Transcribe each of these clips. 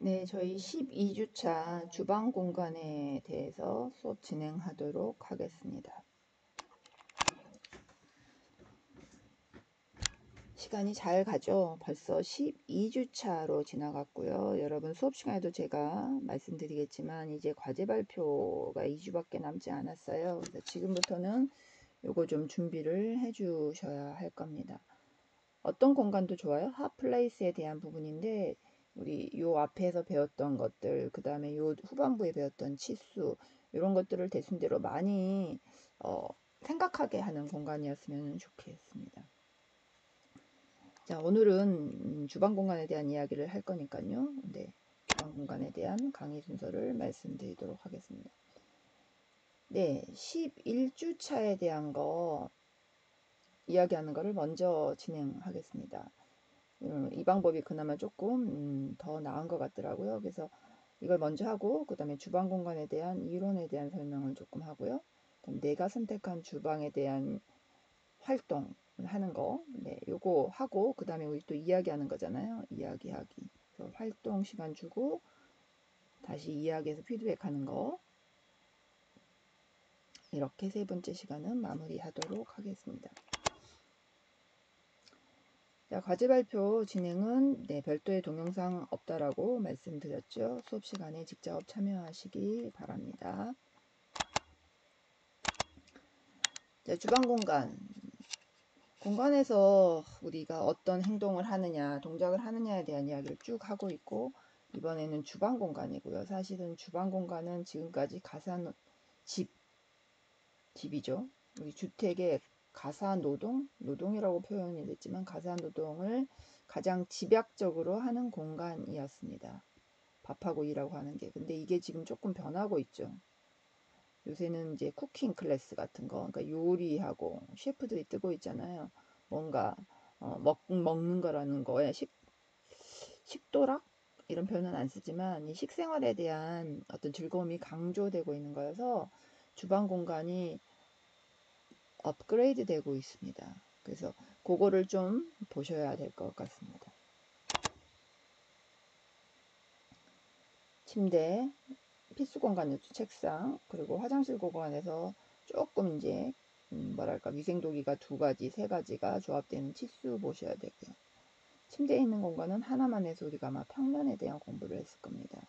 네, 저희 12주차 주방 공간에 대해서 수업 진행하도록 하겠습니다. 시간이 잘 가죠? 벌써 12주차로 지나갔고요. 여러분 수업 시간에도 제가 말씀드리겠지만 이제 과제 발표가 2주밖에 남지 않았어요. 그래서 지금부터는 요거 좀 준비를 해 주셔야 할 겁니다. 어떤 공간도 좋아요? 핫플레이스에 대한 부분인데 우리 요 앞에서 배웠던 것들, 그 다음에 요 후반부에 배웠던 치수, 이런 것들을 대순대로 많이 생각하게 하는 공간이었으면 좋겠습니다. 자, 오늘은 주방 공간에 대한 이야기를 할 거니까요. 네, 주방 공간에 대한 강의 순서를 말씀드리도록 하겠습니다. 네, 11주차에 대한 거 이야기하는 거를 먼저 진행하겠습니다. 이 방법이 그나마 조금 더 나은 것 같더라고요. 그래서 이걸 먼저 하고 그 다음에 주방 공간에 대한 이론에 대한 설명을 조금 하고요. 그다음 내가 선택한 주방에 대한 활동을 하는 거, 네, 요거 하고 그 다음에 우리 또 이야기하는 거잖아요. 이야기하기. 그래서 활동 시간 주고 다시 이야기해서 피드백하는 거. 이렇게 세 번째 시간은 마무리하도록 하겠습니다. 자, 과제 발표 진행은 별도의 동영상 없다라고 말씀드렸죠. 수업 시간에 직접 참여하시기 바랍니다. 자, 주방 공간에서 우리가 어떤 행동을 하느냐, 동작을 하느냐에 대한 이야기를 쭉 하고 있고, 이번에는 주방 공간이고요. 사실은 주방 공간은 지금까지 집이죠. 우리 주택의 노동이라고 표현이 됐지만 가사노동을 가장 집약적으로 하는 공간이었습니다. 밥하고 일하고 하는 게. 근데 이게 지금 조금 변하고 있죠. 요새는 이제 쿠킹 클래스 같은 거, 그러니까 요리하고 셰프들이 뜨고 있잖아요. 뭔가 먹는 거라는 거에 식도락 이런 표현은 안 쓰지만 이 식생활에 대한 어떤 즐거움이 강조되고 있는 거여서 주방 공간이 업그레이드 되고 있습니다. 그래서 그거를 좀 보셔야 될 것 같습니다. 침대, 필수 공간, 책상, 그리고 화장실 공간에서 조금 이제 뭐랄까 위생도기가 두 가지, 세 가지가 조합되는 치수 보셔야 되고요. 침대에 있는 공간은 하나만 해서 우리가 아마 평면에 대한 공부를 했을 겁니다.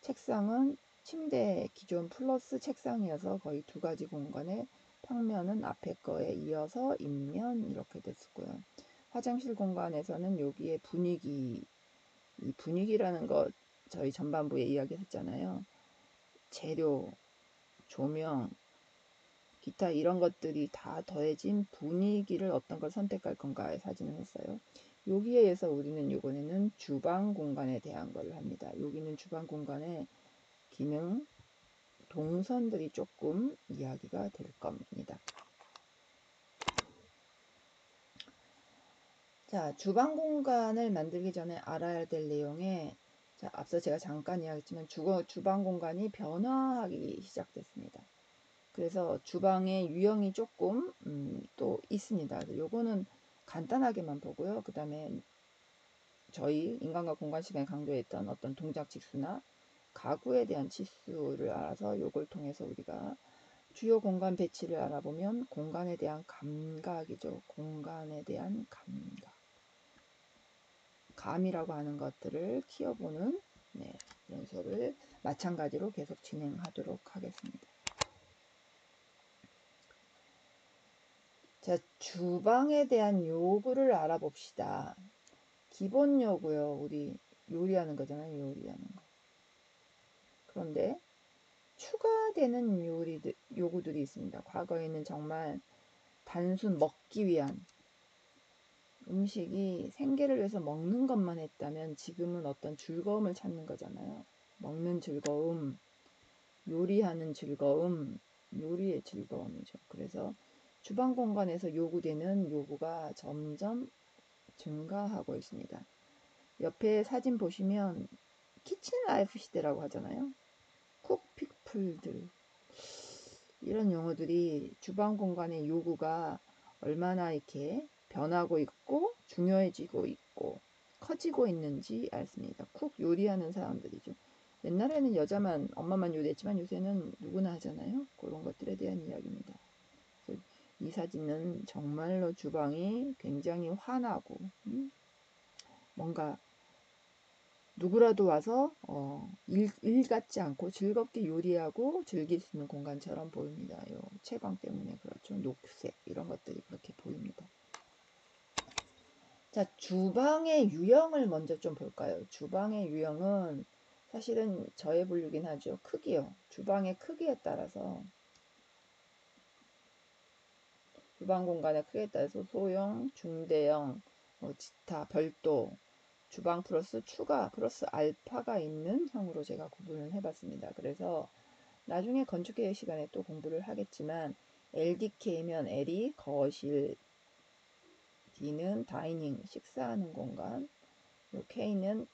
책상은 침대 기존 플러스 책상이어서 거의 두 가지 공간에 평면은 앞에 거에 이어서 입면 이렇게 됐었고요. 화장실 공간에서는 여기에 이 분위기라는 것 저희 전반부에 이야기했잖아요. 재료, 조명, 기타 이런 것들이 다 더해진 분위기를 어떤 걸 선택할 건가에 사진을 했어요. 여기에 의해서 우리는 이번에는 주방 공간에 대한 걸 합니다. 여기는 주방 공간의 기능, 동선들이 조금 이야기가 될 겁니다. 자, 주방 공간을 만들기 전에 알아야 될 내용에 앞서 제가 잠깐 이야기했지만 주방 공간이 변화하기 시작됐습니다. 그래서 주방의 유형이 조금 또 있습니다. 요거는 간단하게만 보고요. 그 다음에 저희 인간과 공간 시간에 강조했던 어떤 동작 직수나 가구에 대한 치수를 알아서 요걸 통해서 우리가 주요 공간 배치를 알아보면 공간에 대한 감각이죠. 공간에 대한 감이라고 하는 것들을 키워보는 이런 수업을 마찬가지로 계속 진행하도록 하겠습니다. 자, 주방에 대한 요구를 알아봅시다. 기본 요구요. 우리 요리하는 거잖아요. 요리하는 거. 그런데 추가되는 요구들이 있습니다. 과거에는 정말 단순 먹기 위한 음식이 생계를 위해서 먹는 것만 했다면 지금은 어떤 즐거움을 찾는 거잖아요. 먹는 즐거움, 요리하는 즐거움, 요리의 즐거움이죠. 그래서 주방 공간에서 요구되는 요구가 점점 증가하고 있습니다. 옆에 사진 보시면 키친 라이프 시대라고 하잖아요. 쿡피플들 이런 용어들이 주방 공간의 요구가 얼마나 이렇게 변하고 있고 중요해지고 있고 커지고 있는지 알습니다. 쿡 요리하는 사람들이죠. 옛날에는 여자만 엄마만 요리했지만 요새는 누구나 하잖아요. 그런 것들에 대한 이야기입니다. 그래서 이 사진은 정말로 주방이 굉장히 환하고 뭔가 누구라도 와서 일 같지 않고 즐겁게 요리하고 즐길 수 있는 공간처럼 보입니다. 요 채광 때문에 그렇죠. 녹색 이런 것들이 그렇게 보입니다. 자, 주방의 유형을 먼저 좀 볼까요? 주방의 유형은 사실은 저의 분류긴 하죠. 크기요. 주방의 크기에 따라서 주방 공간의 크기에 따라서 소형, 중대형, 기타, 별도, 주방 플러스 추가 플러스 알파가 있는 형으로 제가 구분을 해봤습니다. 그래서 나중에 건축계획 시간에 또 공부를 하겠지만 LDK면 L이 거실, D는 다이닝, 식사하는 공간, K는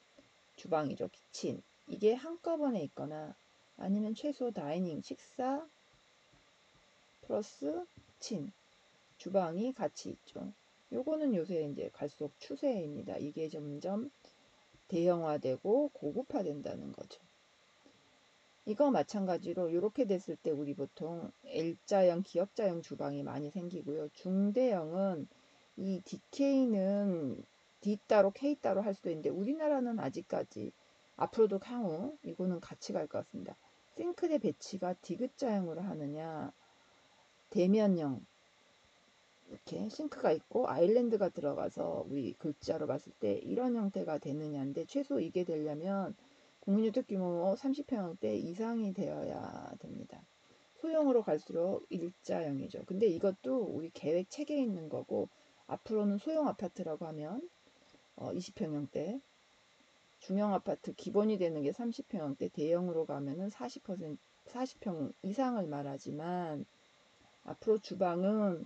주방이죠. 키친. 이게 한꺼번에 있거나 아니면 최소 다이닝, 식사 플러스 키친, 주방이 같이 있죠. 요거는 요새 이제 갈수록 추세입니다. 이게 점점 대형화되고 고급화된다는 거죠. 이거 마찬가지로 이렇게 됐을 때 우리 보통 L자형, 기역자형 주방이 많이 생기고요. 중대형은 이 DK는 D 따로 K 따로 할 수도 있는데 우리나라는 아직까지 앞으로도 향후 이거는 같이 갈 것 같습니다. 싱크대 배치가 디귿자형으로 하느냐 대면형 이렇게 싱크가 있고 아일랜드가 들어가서 우리 글자로 봤을 때 이런 형태가 되느냐인데 최소 이게 되려면 국민주택 규모 30평대 이상이 되어야 됩니다. 소형으로 갈수록 일자형이죠. 근데 이것도 우리 계획 체계에 있는 거고 앞으로는 소형 아파트라고 하면 20평형대 중형 아파트 기본이 되는 게 30평형대 대형으로 가면은 40평 이상을 말하지만 앞으로 주방은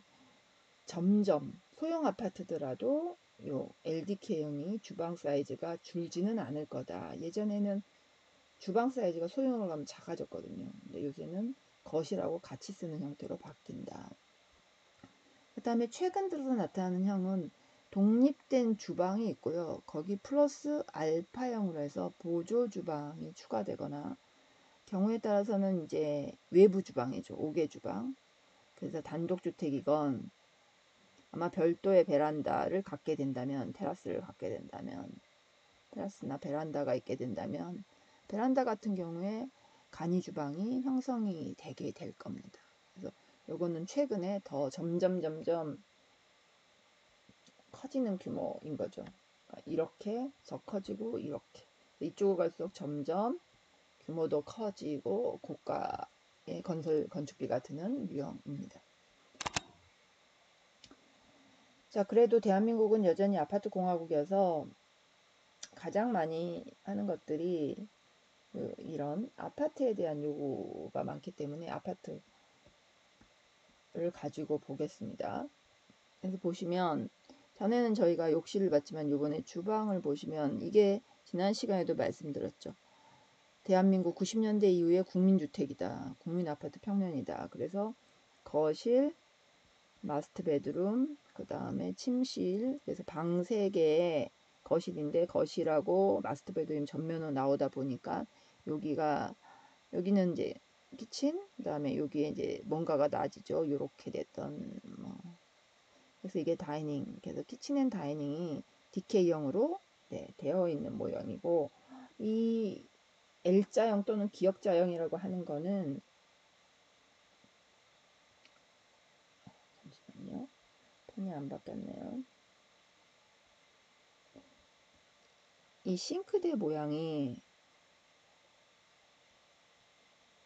점점 소형 아파트더라도 요 LDK형이 주방 사이즈가 줄지는 않을 거다. 예전에는 주방 사이즈가 소형으로 가면 작아졌거든요. 근데 요새는 거실하고 같이 쓰는 형태로 바뀐다. 그 다음에 최근 들어서 나타나는 형은 독립된 주방이 있고요. 거기 플러스 알파형으로 해서 보조 주방이 추가되거나 경우에 따라서는 이제 외부 주방이죠. 5개 주방. 그래서 단독주택이건 아마 별도의 베란다를 갖게 된다면 테라스를 갖게 된다면 테라스나 베란다가 있게 된다면 베란다 같은 경우에 간이 주방이 형성이 되게 될 겁니다. 그래서 요거는 최근에 더 점점 커지는 규모인 거죠. 그러니까 이렇게 더 커지고 이렇게 이쪽으로 갈수록 점점 규모도 커지고 고가의 건축비가 드는 유형입니다. 자, 그래도 대한민국은 여전히 아파트 공화국이어서 가장 많이 하는 것들이 이런 아파트에 대한 요구가 많기 때문에 아파트를 가지고 보겠습니다. 그래서 보시면 전에는 저희가 욕실을 봤지만 요번에 주방을 보시면 이게 지난 시간에도 말씀드렸죠. 대한민국 90년대 이후에 국민주택이다. 국민아파트 평면이다. 그래서 거실, 마스터 베드룸, 그 다음에 침실, 그래서 방 3개에 거실인데 거실하고 마스터 베드룸 전면으로 나오다 보니까 여기는 이제 키친, 그 다음에 여기에 이제 뭔가가 낮이죠. 요렇게 됐던 그래서 이게 다이닝, 그래서 키친 앤 다이닝이 DK형으로 되어 있는 모양이고 이 L자형 또는 기역자형이라고 하는 거는 잠시만요. 폰이 안 바뀌었네요. 이 싱크대 모양이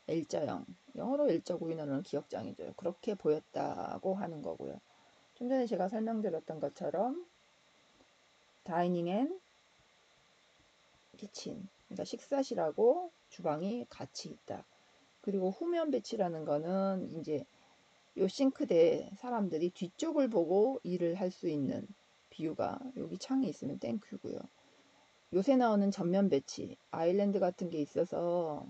L자형, 영어로 L자고 우리나라는 기역자형이죠. 그렇게 보였다고 하는 거고요. 좀 전에 제가 설명드렸던 것처럼 다이닝 앤 키친, 그러니까 식사실하고 주방이 같이 있다. 그리고 후면 배치라는 거는 이제 요 싱크대 사람들이 뒤쪽을 보고 일을 할 수 있는 비유가 여기 창이 있으면 땡큐고요. 요새 나오는 전면 배치, 아일랜드 같은 게 있어서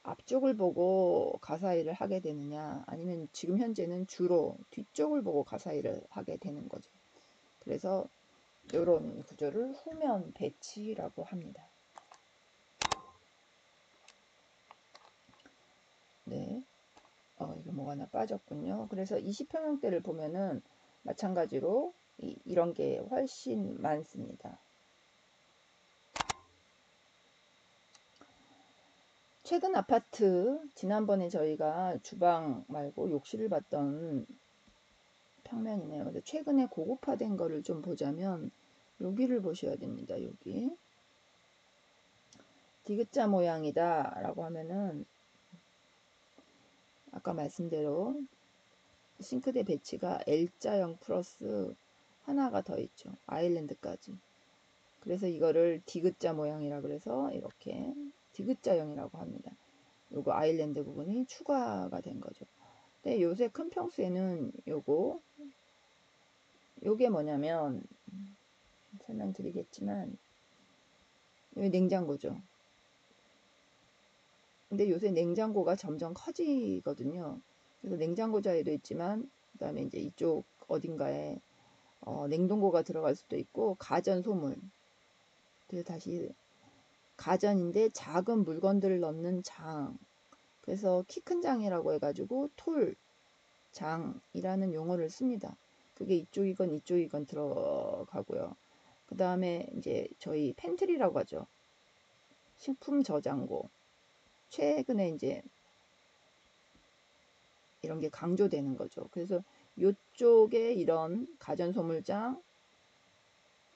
앞쪽을 보고 가사 일을 하게 되느냐 아니면 지금 현재는 주로 뒤쪽을 보고 가사 일을 하게 되는 거죠. 그래서 이런 구조를 후면 배치라고 합니다. 네. 이거 뭐가 하나 빠졌군요. 그래서 20평형대를 보면은 마찬가지로 이런 게 훨씬 많습니다. 최근 아파트, 지난번에 저희가 주방 말고 욕실을 봤던 평면이네요. 근데 최근에 고급화된 거를 좀 보자면 여기를 보셔야 됩니다. 여기 디귿자 모양이다 라고 하면은 아까 말씀대로 싱크대 배치가 L자형 플러스 하나가 더 있죠. 아일랜드까지. 그래서 이거를 디귿자 모양이라 그래서 이렇게 디귿자형이라고 합니다. 요거 아일랜드 부분이 추가가 된 거죠. 근데 요새 큰 평수에는 요게 뭐냐면 설명드리겠지만 여기 냉장고죠. 근데 요새 냉장고가 점점 커지거든요. 그래서 냉장고 자리도 있지만 그다음에 이제 이쪽 어딘가에 냉동고가 들어갈 수도 있고 가전 소물. 그래서 다시 가전인데 작은 물건들을 넣는 장. 그래서 키 큰 장이라고 해가지고 톨장이라는 용어를 씁니다. 그게 이쪽이건 들어가고요. 그 다음에 이제 저희 팬트리라고 하죠. 식품 저장고. 최근에 이제 이런 게 강조되는 거죠. 그래서 이쪽에 이런 가전소물장,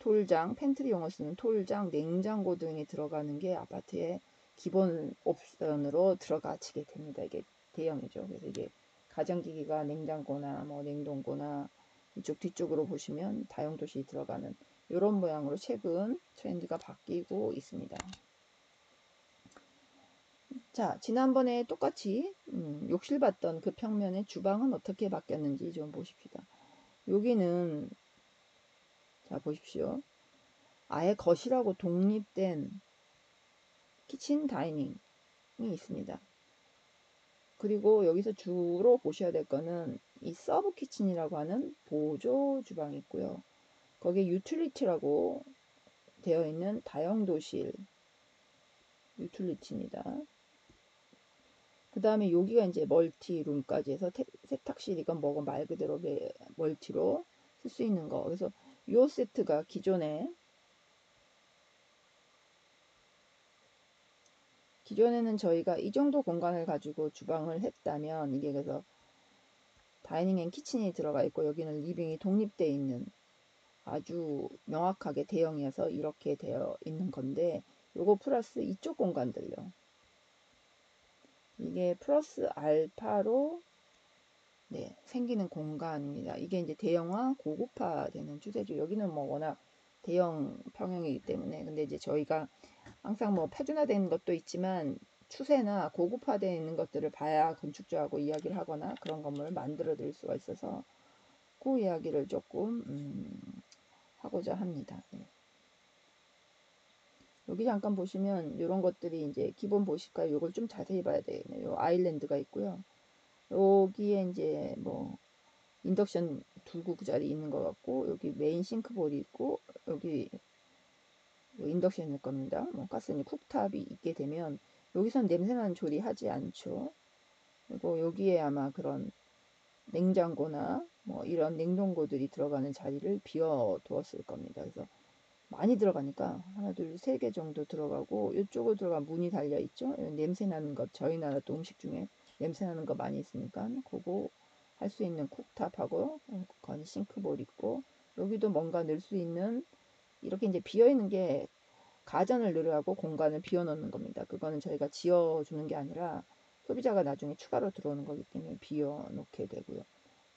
톨장, 팬트리 용어 쓰는 톨장, 냉장고 등이 들어가는 게 아파트의 기본 옵션으로 들어가지게 됩니다. 이게 대형이죠. 그래서 이게 가전기기가 냉장고나 뭐 냉동고나 이쪽 뒤쪽으로 보시면 다용도실이 들어가는 이런 모양으로 최근 트렌드가 바뀌고 있습니다. 자, 지난번에 똑같이 욕실 봤던 그 평면의 주방은 어떻게 바뀌었는지 좀 보십시다. 여기는 자 보십시오. 아예 거실하고 독립된 키친 다이닝이 있습니다. 그리고 여기서 주로 보셔야 될 거는 이 서브 키친이라고 하는 보조 주방이 있고요. 거기에 유틸리티라고 되어 있는 다용도실 유틸리티입니다. 그 다음에 여기가 이제 멀티룸까지 해서 세탁실이건 뭐건 말 그대로 멀티로 쓸 수 있는 거. 그래서 이 세트가 기존에는 저희가 이 정도 공간을 가지고 주방을 했다면 이게 그래서 다이닝 앤 키친이 들어가 있고 여기는 리빙이 독립되어 있는 아주 명확하게 대형이어서 이렇게 되어 있는 건데 요거 플러스 이쪽 공간들요. 이게 플러스 알파로 생기는 공간입니다. 이게 이제 대형화, 고급화 되는 추세죠. 여기는 뭐 워낙 대형 평형이기 때문에 근데 이제 저희가 항상 뭐 표준화된 것도 있지만 추세나 고급화되어 있는 것들을 봐야 건축주하고 이야기를 하거나 그런 건물을 만들어 드릴 수가 있어서 그 이야기를 조금 하고자 합니다. 네. 여기 잠깐 보시면 이런 것들이 이제 기본 보실까요? 이걸 좀 자세히 봐야 되겠네요. 요 아일랜드가 있고요. 여기에 이제 뭐 인덕션 두구짜리 있는 것 같고 여기 메인 싱크볼이 있고 여기 인덕션일 겁니다. 뭐 가스니 쿡탑이 있게 되면 여기선 냄새나는 조리하지 않죠. 그리고 여기에 아마 그런 냉장고나 뭐 이런 냉동고들이 들어가는 자리를 비워 두었을 겁니다. 그래서 많이 들어가니까 하나 둘 세 개 정도 들어가고 이쪽으로 들어가 문이 달려 있죠. 냄새 나는 것 저희 나라 또 음식 중에 냄새 나는 거 많이 있으니까 그거 할 수 있는 쿡탑하고 거기 싱크볼 있고 여기도 뭔가 넣을 수 있는 이렇게 이제 비어 있는 게 가전을 늘하고 공간을 비워 놓는 겁니다. 그거는 저희가 지어 주는 게 아니라 소비자가 나중에 추가로 들어오는 거기 때문에 비워 놓게 되고요.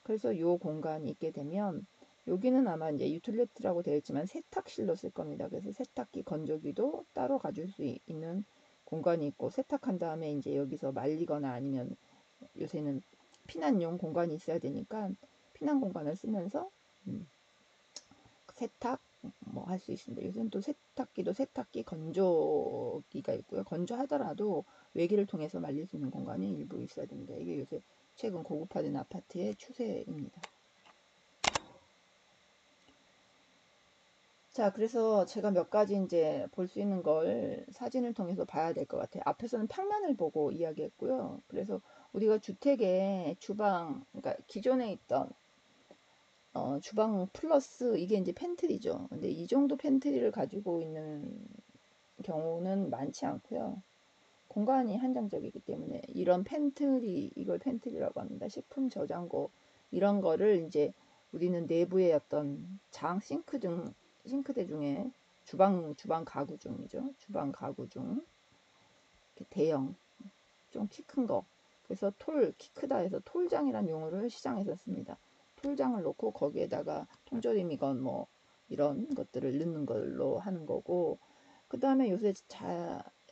그래서 이 공간이 있게 되면 여기는 아마 이제 유틸리티라고 되어 있지만 세탁실로 쓸 겁니다. 그래서 세탁기, 건조기도 따로 가질 수 있는 공간이 있고 세탁한 다음에 이제 여기서 말리거나 아니면 요새는 피난용 공간이 있어야 되니까 피난 공간을 쓰면서 세탁 뭐 할 수 있습니다. 요새는 또 세탁기도 세탁기 건조기가 있고요. 건조하더라도 외기를 통해서 말릴 수 있는 공간이 일부 있어야 됩니다. 이게 요새 최근 고급화된 아파트의 추세입니다. 자, 그래서 제가 몇 가지 이제 볼 수 있는 걸 사진을 통해서 봐야 될 것 같아요. 앞에서는 평면을 보고 이야기했고요. 그래서 우리가 주택의 주방, 그러니까 기존에 있던 주방 플러스 이게 이제 팬트리죠. 근데 이 정도 팬트리를 가지고 있는 경우는 많지 않고요. 공간이 한정적이기 때문에 이런 팬트리, 이걸 팬트리라고 합니다. 식품 저장고 이런 거를 이제 우리는 내부의 어떤 싱크대 중에 주방 가구 중이죠. 주방 가구 중 대형 좀 키 큰 거. 그래서 키 크다 해서 톨장이란 용어를 시장에서 씁니다. 톨장을 놓고 거기에다가 통조림이건 뭐 이런 것들을 넣는 걸로 하는 거고, 그 다음에 요새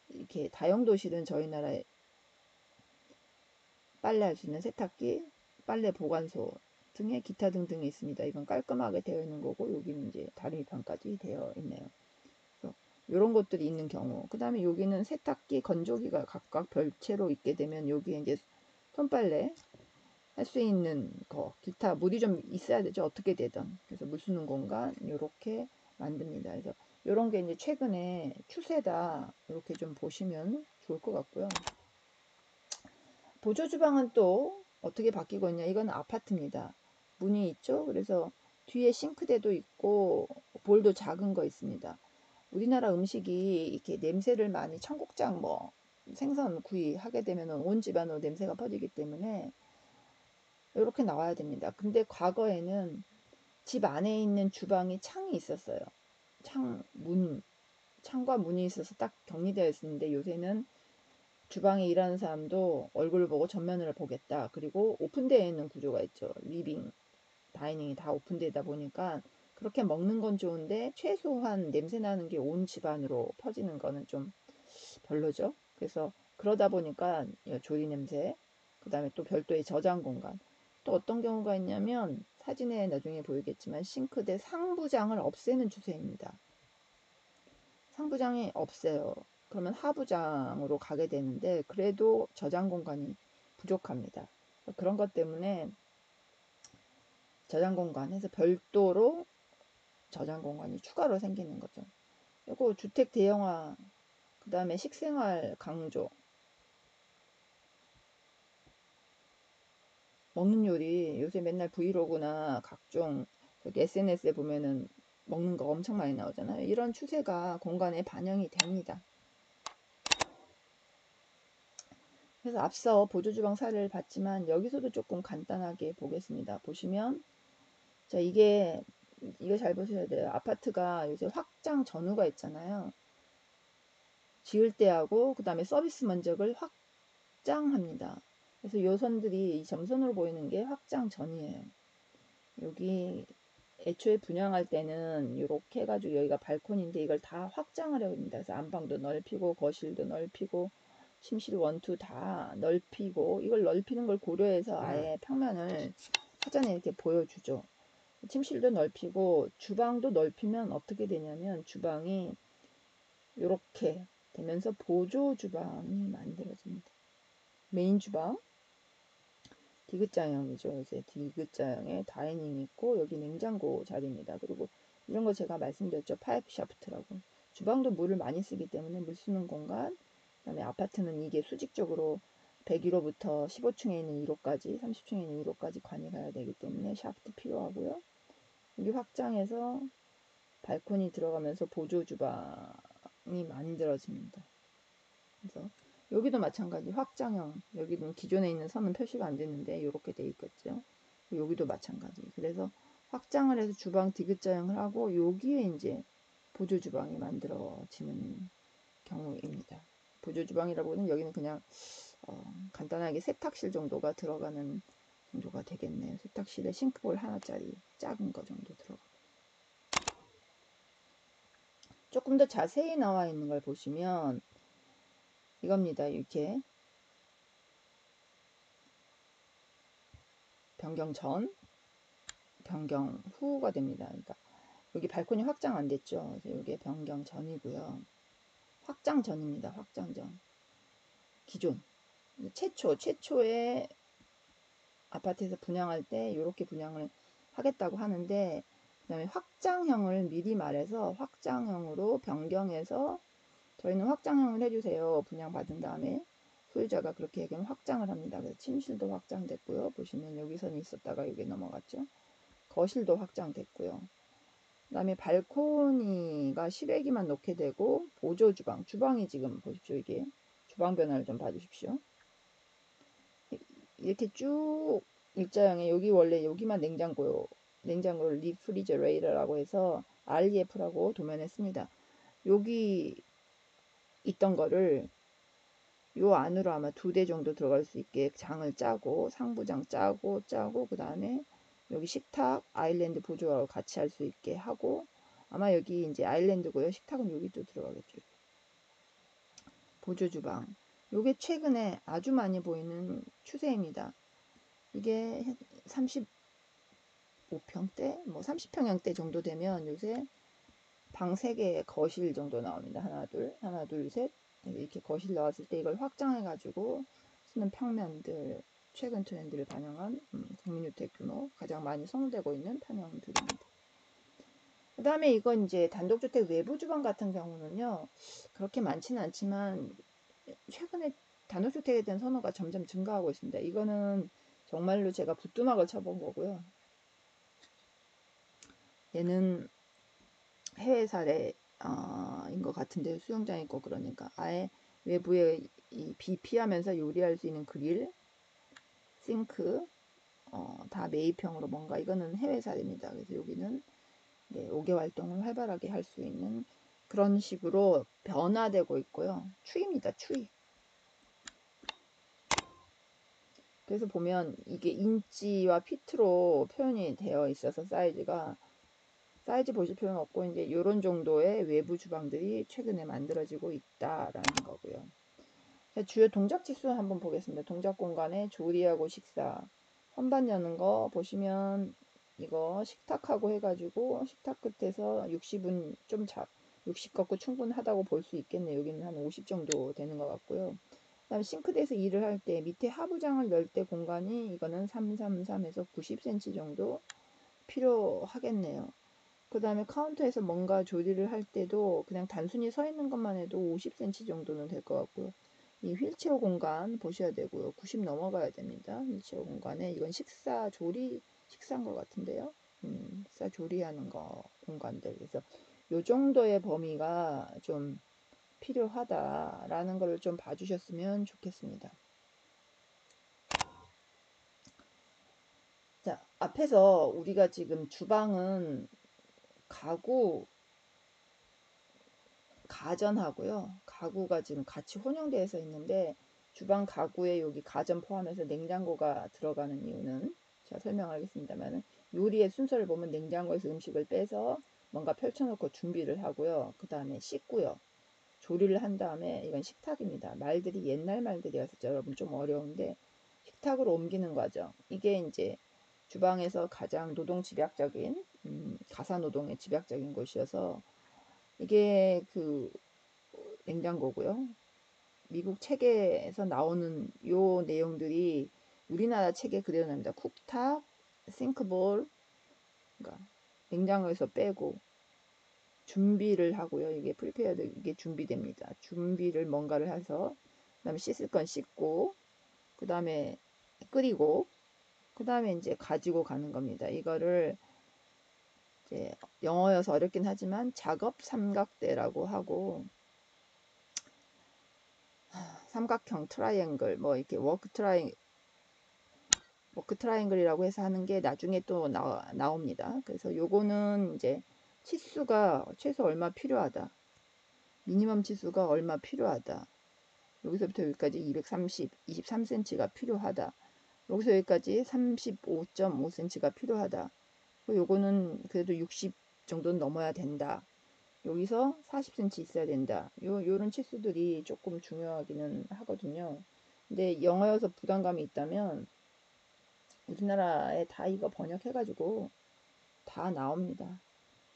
이렇게 다용도실은 저희 나라에 빨래할 수 있는 세탁기, 빨래 보관소 등의 기타 등등이 있습니다. 이건 깔끔하게 되어 있는 거고, 여기는 이제 다리미판까지 되어 있네요. 이런 것들이 있는 경우, 그 다음에 여기는 세탁기, 건조기가 각각 별채로 있게 되면 여기에 이제 손빨래 할 수 있는 거, 기타 물이 좀 있어야 되죠. 어떻게 되든. 그래서 물 쓰는 공간 이렇게 만듭니다. 그래서 이런 게 이제 최근에 추세다 이렇게 좀 보시면 좋을 것 같고요. 보조 주방은 또 어떻게 바뀌고 있냐? 이건 아파트입니다. 문이 있죠. 그래서 뒤에 싱크대도 있고 볼도 작은 거 있습니다. 우리나라 음식이 이렇게 냄새를 많이 청국장 뭐 생선 구이 하게 되면 온 집안으로 냄새가 퍼지기 때문에 이렇게 나와야 됩니다. 근데 과거에는 집 안에 있는 주방이 창이 있었어요. 창과 문이 있어서 딱 격리되어 있었는데 요새는 주방에 일하는 사람도 얼굴을 보고 전면을 보겠다. 그리고 오픈되어 있는 구조가 있죠. 리빙, 다이닝이 다 오픈되다 보니까 그렇게 먹는 건 좋은데 최소한 냄새 나는 게 온 집안으로 퍼지는 거는 좀 별로죠. 그래서 그러다 보니까 조리 냄새, 그 다음에 또 별도의 저장 공간. 또 어떤 경우가 있냐면 사진에 나중에 보이겠지만 싱크대 상부장을 없애는 추세입니다. 상부장이 없어요. 그러면 하부장으로 가게 되는데 그래도 저장 공간이 부족합니다. 그런 것 때문에 저장 공간에서 별도로 저장 공간이 추가로 생기는 거죠. 그리고 주택 대형화, 그 다음에 식생활 강조, 먹는 요리 요새 맨날 브이로그나 각종 SNS에 보면은 먹는 거 엄청 많이 나오잖아요. 이런 추세가 공간에 반영이 됩니다. 그래서 앞서 보조주방 사례를 봤지만 여기서도 조금 간단하게 보겠습니다. 보시면 자 이거 잘 보셔야 돼요. 아파트가 요새 확장 전후가 있잖아요. 지을 때하고 그 다음에 서비스 면적을 확장합니다. 그래서 요 선들이 이 점선으로 보이는 게 확장 전이에요. 여기 애초에 분양할 때는 이렇게 해가지고 여기가 발코니인데 이걸 다 확장을 해야 됩니다. 그래서 안방도 넓히고 거실도 넓히고 침실 1, 2 다 넓히고 이걸 넓히는 걸 고려해서 아예 평면을 사전에 이렇게 보여주죠. 침실도 넓히고 주방도 넓히면 어떻게 되냐면 주방이 이렇게 되면서 보조 주방이 만들어집니다. 메인 주방 디귿자형이죠. 이제 디귿자형에 다이닝이 있고 여기 냉장고 자리입니다. 그리고 이런 거 제가 말씀드렸죠. 파이프 샤프트라고. 주방도 물을 많이 쓰기 때문에 물 쓰는 공간. 그다음에 아파트는 이게 수직적으로 101호부터 15층에 있는 1호까지 30층에 있는 1호까지 관이 가야 되기 때문에 샤프트 필요하고요. 여기 확장해서 발코니 들어가면서 보조 주방이 만들어집니다. 그래서 여기도 마찬가지 확장형, 여기는 기존에 있는 선은 표시가 안 됐는데 이렇게 돼 있겠죠. 여기도 마찬가지. 그래서 확장을 해서 주방 디귿자형을 하고 여기에 이제 보조 주방이 만들어지는 경우입니다. 보조 주방이라고는 여기는 그냥 간단하게 세탁실 정도가 들어가는 정도가 되겠네요. 세탁실에 싱크볼 하나짜리 작은 거 정도 들어가. 조금 더 자세히 나와 있는 걸 보시면 이겁니다. 이렇게 변경 전, 변경 후가 됩니다. 그러니까 여기 발코니 확장 안 됐죠. 그래서 이게 변경 전이고요. 확장 전입니다. 확장 전. 기존. 최초의 아파트에서 분양할 때 이렇게 분양을 하겠다고 하는데 그다음에 확장형을 미리 말해서 확장형으로 변경해서 저희는 확장형을 해주세요. 분양받은 다음에 소유자가 그렇게 얘기하면 확장을 합니다. 그래서 침실도 확장됐고요. 보시면 여기선 있었다가 여기 넘어갔죠. 거실도 확장됐고요. 그 다음에 발코니가 실외기만 놓게 되고 보조 주방, 주방이 지금 보십시오. 이게 주방 변화를 좀 봐주십시오. 이렇게 쭉 일자형에 여기 원래 여기만 냉장고요. 냉장고를 리프리저레이터라고 해서 REF라고 도면에 씁니다. 여기 있던 거를 요 안으로 아마 2대 정도 들어갈 수 있게 장을 짜고 상부장 짜고 그 다음에 여기 식탁 아일랜드 보조하고 같이 할 수 있게 하고 아마 여기 이제 아일랜드고요. 식탁은 여기 또 들어가겠죠. 보조 주방. 요게 최근에 아주 많이 보이는 추세입니다. 이게 35평대, 뭐 30평형대 정도 되면 요새 방 3개 거실 정도 나옵니다. 하나, 둘, 셋. 이렇게 거실 나왔을 때 이걸 확장해가지고 쓰는 평면들, 최근 트렌드를 반영한 국민주택 규모 가장 많이 선호되고 있는 편형들입니다. 그 다음에 이건 이제 단독주택 외부 주방 같은 경우는요, 그렇게 많지는 않지만 최근에 단독주택에 대한 선호가 점점 증가하고 있습니다. 이거는 정말로 제가 부뚜막을 쳐본 거고요. 얘는 해외 사례인 것 같은데요. 수영장 있고 그러니까 아예 외부에 비 피하면서 요리할 수 있는 그릴, 싱크 다 매입형으로 뭔가 이거는 해외 사례입니다. 그래서 여기는 네, 5개 활동을 활발하게 할 수 있는 그런 식으로 변화되고 있고요. 추입니다. 추이. 그래서 보면 이게 인치와 피트로 표현이 되어 있어서 사이즈 보실 필요는 없고 이제 이런 정도의 외부 주방들이 최근에 만들어지고 있다라는 거고요. 자, 주요 동작 지수 한번 보겠습니다. 동작 공간에 조리하고 식사 선반 여는 거 보시면 이거 식탁하고 해가지고 식탁 끝에서 60은 60 갖고 충분하다고 볼 수 있겠네요. 여기는 한 50 정도 되는 것 같고요. 그다음에 싱크대에서 일을 할 때 밑에 하부장을 열 때 공간이 이거는 333에서 90cm 정도 필요하겠네요. 그 다음에 카운터에서 뭔가 조리를 할 때도 그냥 단순히 서 있는 것만 해도 50cm 정도는 될 것 같고요. 이 휠체어 공간 보셔야 되고요. 90 넘어가야 됩니다. 휠체어 공간에 이건 식사인 것 같은데요. 식사 조리하는 거 공간들. 그래서 요 정도의 범위가 좀 필요하다라는 걸 좀 봐주셨으면 좋겠습니다. 자, 앞에서 우리가 지금 주방은 가전하고요. 가구가 지금 같이 혼용되어서 있는데 주방 가구에 여기 가전 포함해서 냉장고가 들어가는 이유는 제가 설명하겠습니다만 요리의 순서를 보면 냉장고에서 음식을 빼서 뭔가 펼쳐놓고 준비를 하고요. 그 다음에 씻고요. 조리를 한 다음에 이건 식탁입니다. 말들이 옛날 말들이어서 여러분 좀 어려운데 식탁으로 옮기는 과정. 이게 이제 주방에서 가장 노동 집약적인 가사 노동의 집약적인 곳이어서 이게 그 냉장고고요. 미국 책에서 나오는 요 내용들이 우리나라 책에 그대로 나옵니다. 쿡탑, 싱크볼, 그러니까 냉장고에서 빼고 준비를 하고요. 이게 프리페어드 이게 준비됩니다. 준비를 뭔가를 해서 그다음에 씻을 건 씻고 그다음에 끓이고 그다음에 이제 가지고 가는 겁니다. 이거를 이제 영어여서 어렵긴 하지만 작업 삼각대라고 하고 삼각형 트라이앵글 뭐 이렇게 워크 트라이앵글이라고 해서 하는 게 나중에 또 나옵니다. 그래서 요거는 이제 치수가 최소 얼마 필요하다. 미니멈 치수가 얼마 필요하다. 여기서부터 여기까지 230, 23cm가 필요하다. 여기서 여기까지 35.5cm가 필요하다. 요거는 그래도 60 정도는 넘어야 된다. 여기서 40cm 있어야 된다. 요런 치수들이 조금 중요하기는 하거든요. 근데 영어여서 부담감이 있다면 우리나라에 다 이거 번역해가지고 다 나옵니다.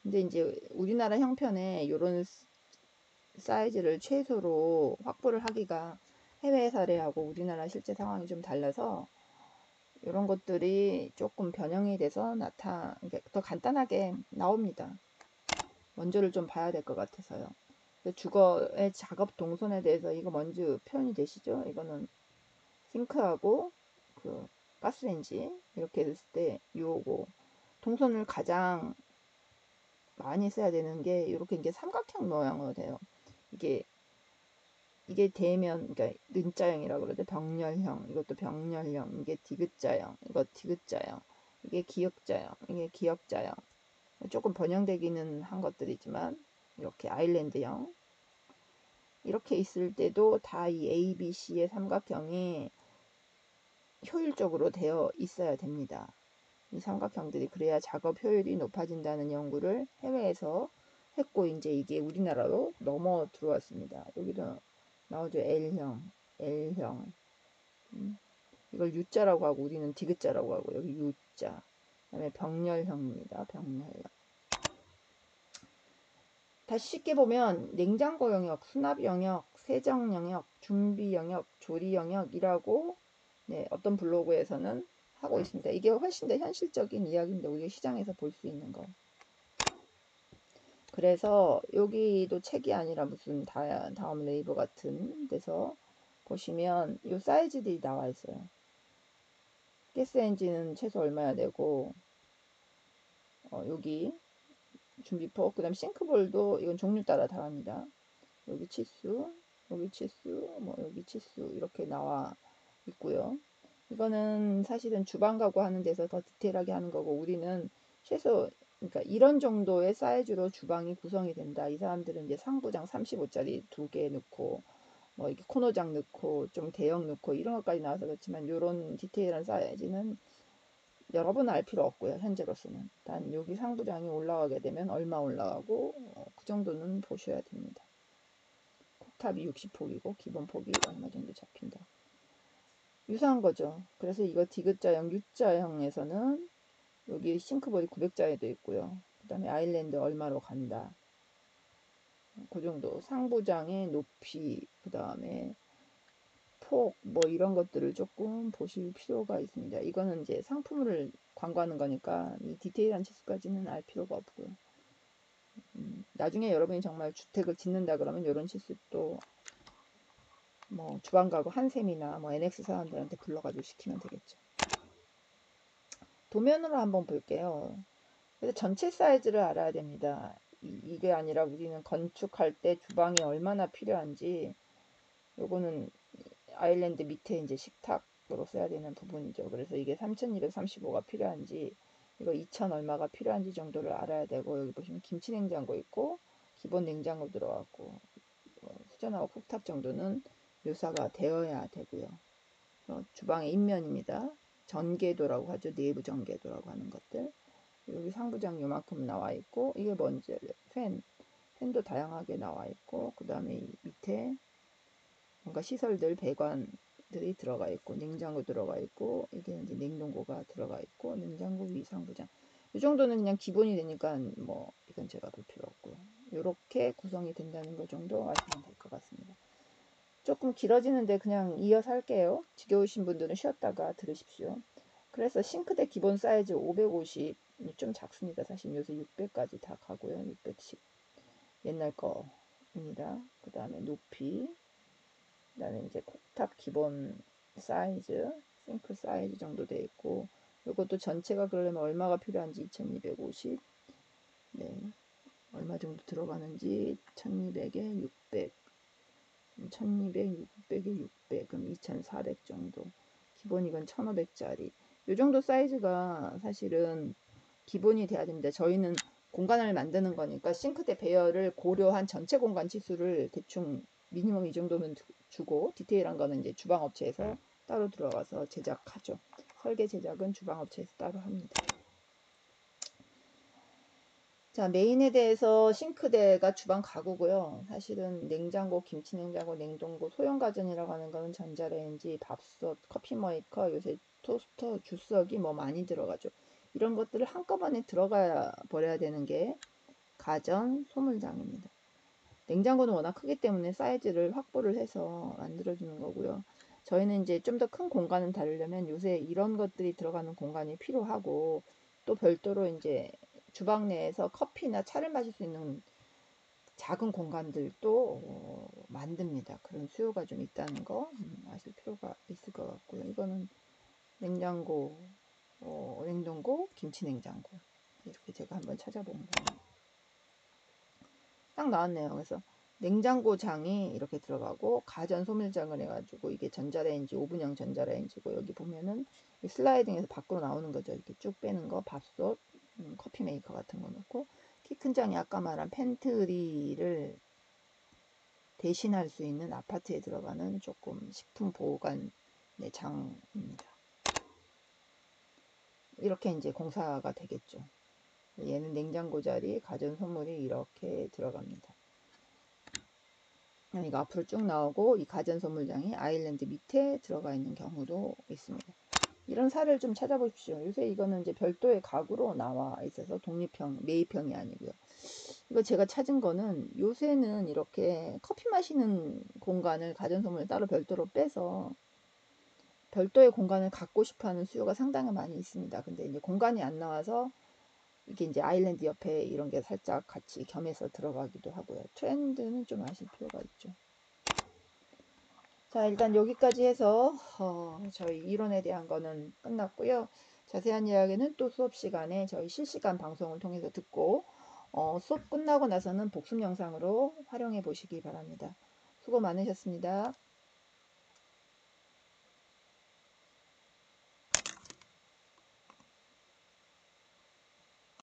근데 이제 우리나라 형편에 요런 사이즈를 최소로 확보를 하기가 해외 사례하고 우리나라 실제 상황이 좀 달라서 이런 것들이 조금 변형이 돼서 더 간단하게 나옵니다. 원조를 좀 봐야 될 것 같아서요. 주거의 작업 동선에 대해서 이거 먼저 표현이 되시죠? 이거는 싱크하고 그 가스레인지 이렇게 했을 때 요거 동선을 가장 많이 써야 되는 게 이렇게 이제 삼각형 모양으로 돼요. 이게 대면, 그러니까 는자형이라고 그러죠. 병렬형, 이것도 병렬형, 이게 디귿자형, 이거 디귿자형, 이게 기역자형, 이게 기역자형. 조금 번영되기는 한 것들이지만 이렇게 아일랜드형 이렇게 있을 때도 다 이 A, B, C의 삼각형이 효율적으로 되어 있어야 됩니다. 이 삼각형들이 그래야 작업 효율이 높아진다는 연구를 해외에서 했고 이제 이게 우리나라로 넘어 들어왔습니다. 여기도 나오죠. L형, L형. 이걸 U자라고 하고 우리는 디귿자라고 하고 여기 U자. 그다음에 병렬형입니다. 병렬형. 다시 쉽게 보면 냉장고 영역, 수납 영역, 세정 영역, 준비 영역, 조리 영역이라고 네, 어떤 블로그에서는 하고 있습니다. 이게 훨씬 더 현실적인 이야기인데 우리가 시장에서 볼 수 있는 거. 그래서 여기도 책이 아니라 무슨 다음 레이버 같은 데서 보시면 이 사이즈들이 나와 있어요. 가스 엔진은 최소 얼마야 되고 여기 준비포 그 다음 싱크볼도 이건 종류 따라 다릅니다. 여기 치수 여기 치수 뭐 여기 치수 이렇게 나와 있고요. 이거는 사실은 주방 가구 하는 데서 더 디테일하게 하는 거고 우리는 최소 그러니까 이런 정도의 사이즈로 주방이 구성이 된다. 이 사람들은 이제 상부장 35짜리 2개 넣고 뭐 이렇게 코너장 넣고 좀 대형 넣고 이런 것까지 나와서 그렇지만 이런 디테일한 사이즈는 여러분 알 필요 없고요. 현재로서는 단 여기 상부장이 올라가게 되면 얼마 올라가고 그 정도는 보셔야 됩니다. 콕탑이 60폭이고 기본 폭이 얼마 정도 잡힌다. 유사한 거죠. 그래서 이거 디귿자형, U자형에서는 여기 싱크볼이 900자에도 있고요. 그 다음에 아일랜드 얼마로 간다. 그 정도 상부장의 높이, 그 다음에 폭, 뭐 이런 것들을 조금 보실 필요가 있습니다. 이거는 이제 상품을 광고하는 거니까 이 디테일한 치수까지는 알 필요가 없고요. 나중에 여러분이 정말 주택을 짓는다 그러면 이런 치수도 뭐 주방 가구 한샘이나 뭐 NX 사람들한테 불러가지고 시키면 되겠죠. 도면으로 한번 볼게요. 그래서 전체 사이즈를 알아야 됩니다. 이게 아니라 우리는 건축할 때 주방이 얼마나 필요한지 요거는 아일랜드 밑에 이제 식탁으로 써야 되는 부분이죠. 그래서 이게 3235가 필요한지 이거 2000 얼마가 필요한지 정도를 알아야 되고 여기 보시면 김치 냉장고 있고 기본 냉장고 들어갔고 수전하고 쿡탑 정도는 묘사가 되어야 되고요. 주방의 인면입니다. 전개도라고 하죠. 내부 전개도라고 하는 것들. 여기 상부장 요만큼 나와 있고 이게 뭔지 팬도 다양하게 나와 있고 그 다음에 밑에 뭔가 시설들 배관들이 들어가 있고 냉장고 들어가 있고 이게 이제 냉동고가 들어가 있고 냉장고 위 상부장 이 정도는 그냥 기본이 되니까 뭐 이건 제가 볼 필요 없고요. 이렇게 구성이 된다는 것 정도 아시면 될 것 같습니다. 조금 길어지는데 그냥 이어서 할게요. 지겨우신 분들은 쉬었다가 들으십시오. 그래서 싱크대 기본 사이즈 550 좀 작습니다. 사실 요새 600까지 다 가고요. 610 옛날 거입니다. 그 다음에 높이 그 다음에 이제 콕탑 기본 사이즈 싱크 사이즈 정도 돼 있고 이것도 전체가 그러려면 얼마가 필요한지 2250 네, 얼마 정도 들어가는지 1200에 600 1200, 600에 600 그럼 2400 정도 기본 이건 1500짜리 이 정도 사이즈가 사실은 기본이 돼야 됩니다. 저희는 공간을 만드는 거니까 싱크대 배열을 고려한 전체 공간 치수를 대충 미니멈 이 정도면 주고 디테일한 거는 이제 주방 업체에서 따로 들어가서 제작하죠. 설계 제작은 주방 업체에서 따로 합니다. 자, 메인에 대해서 싱크대가 주방 가구고요. 사실은 냉장고, 김치냉장고, 냉동고, 소형가전이라고 하는 거는 전자레인지, 밥솥, 커피 메이커, 요새 토스터, 주스기 뭐 많이 들어가죠. 이런 것들을 한꺼번에 들어가 버려야 되는 게 가전 소물장입니다. 냉장고는 워낙 크기 때문에 사이즈를 확보를 해서 만들어주는 거고요. 저희는 이제 좀 더 큰 공간을 다루려면 요새 이런 것들이 들어가는 공간이 필요하고, 또 별도로 이제 주방 내에서 커피나 차를 마실 수 있는 작은 공간들도 만듭니다. 그런 수요가 좀 있다는 거 아실 필요가 있을 것 같고요. 이거는 냉장고, 냉동고, 김치 냉장고, 이렇게 제가 한번 찾아본 거 딱 나왔네요. 그래서 냉장고장이 이렇게 들어가고, 가전 소물장을 해가지고, 이게 전자레인지, 오븐형 전자레인지고, 여기 보면은 슬라이딩해서 밖으로 나오는 거죠. 이렇게 쭉 빼는 거, 밥솥, 커피 메이커 같은 거 넣고, 키 큰 장이 아까 말한 팬트리를 대신할 수 있는 아파트에 들어가는 조금 식품 보관의 장입니다. 이렇게 이제 공사가 되겠죠. 얘는 냉장고 자리, 가전 소물이 이렇게 들어갑니다. 이거 앞으로 쭉 나오고, 이 가전 소물장이 아일랜드 밑에 들어가 있는 경우도 있습니다. 이런 사례를 좀 찾아보십시오. 요새 이거는 이제 별도의 가구로 나와 있어서 독립형, 매입형이 아니고요. 이거 제가 찾은 거는, 요새는 이렇게 커피 마시는 공간을 가전 소물을 따로 별도로 빼서 별도의 공간을 갖고 싶어 하는 수요가 상당히 많이 있습니다. 근데 이제 공간이 안 나와서 이게 이제 아일랜드 옆에 이런 게 살짝 같이 겸해서 들어가기도 하고요. 트렌드는 좀 아실 필요가 있죠. 자, 일단 여기까지 해서 저희 이론에 대한 거는 끝났고요. 자세한 이야기는 또 수업 시간에 저희 실시간 방송을 통해서 듣고, 수업 끝나고 나서는 복습 영상으로 활용해 보시기 바랍니다. 수고 많으셨습니다.